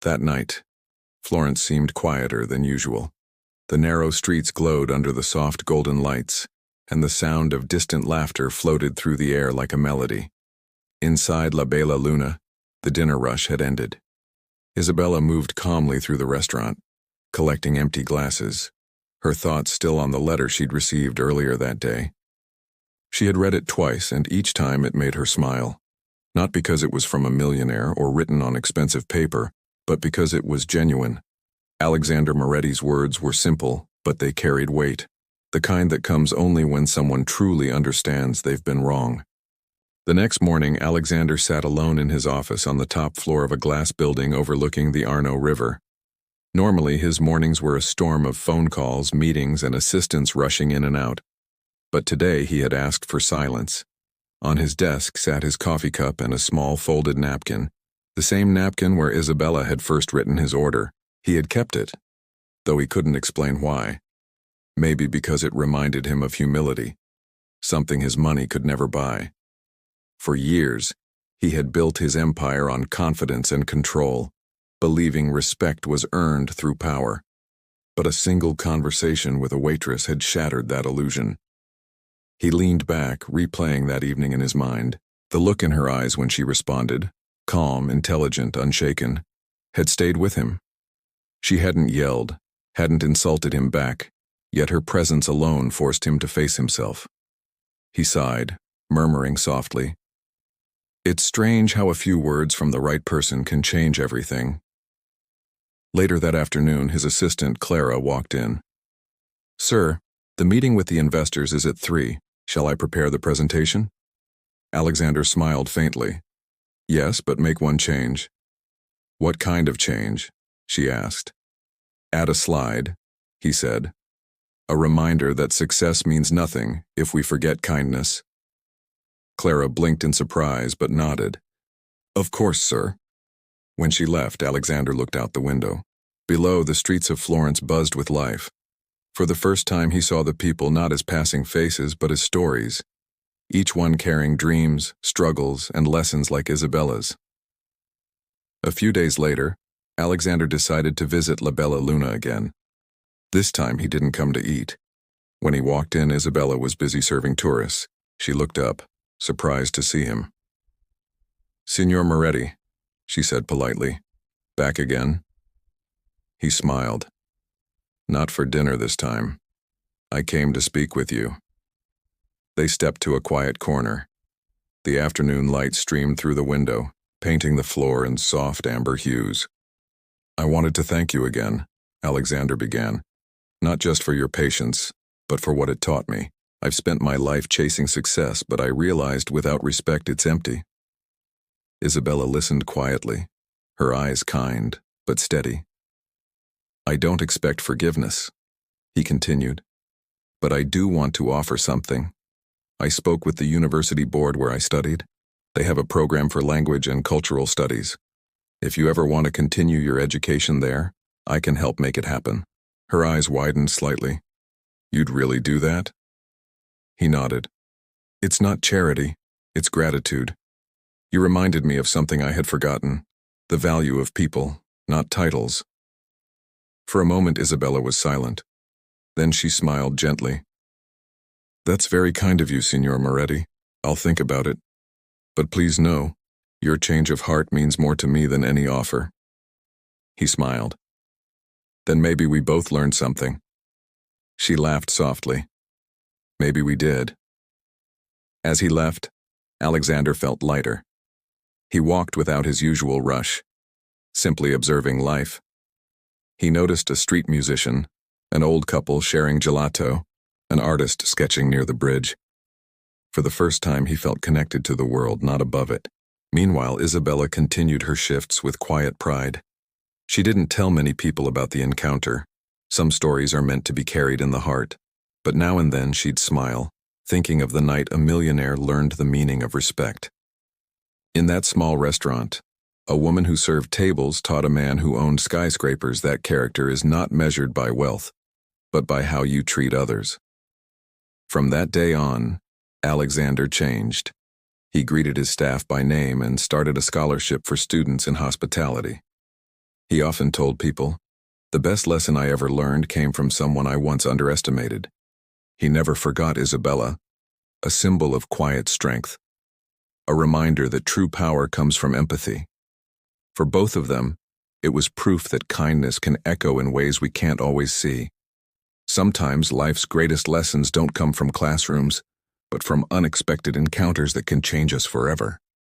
That night, Florence seemed quieter than usual. The narrow streets glowed under the soft golden lights, and the sound of distant laughter floated through the air like a melody. Inside La Bella Luna, the dinner rush had ended. Isabella moved calmly through the restaurant, collecting empty glasses, her thoughts still on the letter she'd received earlier that day. She had read it twice, and each time it made her smile. Not because it was from a millionaire or written on expensive paper, but because it was genuine. Alexander Moretti's words were simple, but they carried weight, the kind that comes only when someone truly understands they've been wrong. The next morning, Alexander sat alone in his office on the top floor of a glass building overlooking the Arno River. Normally, his mornings were a storm of phone calls, meetings, and assistants rushing in and out. But today he had asked for silence. On his desk sat his coffee cup and a small folded napkin, the same napkin where Isabella had first written his order. He had kept it, though he couldn't explain why. Maybe because it reminded him of humility, something his money could never buy. For years, he had built his empire on confidence and control, believing respect was earned through power. But a single conversation with a waitress had shattered that illusion. He leaned back, replaying that evening in his mind. The look in her eyes when she responded, calm, intelligent, unshaken, had stayed with him. She hadn't yelled, hadn't insulted him back, yet her presence alone forced him to face himself. He sighed, murmuring softly, "It's strange how a few words from the right person can change everything." Later that afternoon, his assistant, Clara, walked in. "Sir, the meeting with the investors is at 3. Shall I prepare the presentation?" Alexander smiled faintly. "Yes, but make one change." "What kind of change?" she asked. "Add a slide," he said. "A reminder that success means nothing if we forget kindness." Clara blinked in surprise but nodded. "Of course, sir." When she left, Alexander looked out the window. Below, the streets of Florence buzzed with life. For the first time, he saw the people not as passing faces but as stories, each one carrying dreams, struggles, and lessons like Isabella's. A few days later, Alexander decided to visit La Bella Luna again. This time he didn't come to eat. When he walked in, Isabella was busy serving tourists. She looked up, surprised to see him. "Signor Moretti," she said politely. "Back again?" He smiled. "Not for dinner this time. I came to speak with you." They stepped to a quiet corner. The afternoon light streamed through the window, painting the floor in soft amber hues. "I wanted to thank you again," Alexander began. "Not just for your patience, but for what it taught me. I've spent my life chasing success, but I realized without respect it's empty." Isabella listened quietly, her eyes kind, but steady. "I don't expect forgiveness," he continued, "but I do want to offer something. I spoke with the university board where I studied. They have a program for language and cultural studies. If you ever want to continue your education there, I can help make it happen." Her eyes widened slightly. "You'd really do that?" He nodded. "It's not charity, it's gratitude. You reminded me of something I had forgotten, the value of people, not titles." For a moment, Isabella was silent. Then she smiled gently. "That's very kind of you, Signor Moretti. I'll think about it. But please know, your change of heart means more to me than any offer." He smiled. "Then maybe we both learned something." She laughed softly. "Maybe we did." As he left, Alexander felt lighter. He walked without his usual rush, simply observing life. He noticed a street musician, an old couple sharing gelato, an artist sketching near the bridge. For the first time, he felt connected to the world, not above it. Meanwhile, Isabella continued her shifts with quiet pride. She didn't tell many people about the encounter. Some stories are meant to be carried in the heart. But now and then she'd smile, thinking of the night a millionaire learned the meaning of respect. In that small restaurant, a woman who served tables taught a man who owned skyscrapers that character is not measured by wealth, but by how you treat others. From that day on, Alexander changed. He greeted his staff by name and started a scholarship for students in hospitality. He often told people, "The best lesson I ever learned came from someone I once underestimated." He never forgot Isabella, a symbol of quiet strength, a reminder that true power comes from empathy. For both of them, it was proof that kindness can echo in ways we can't always see. Sometimes life's greatest lessons don't come from classrooms, but from unexpected encounters that can change us forever.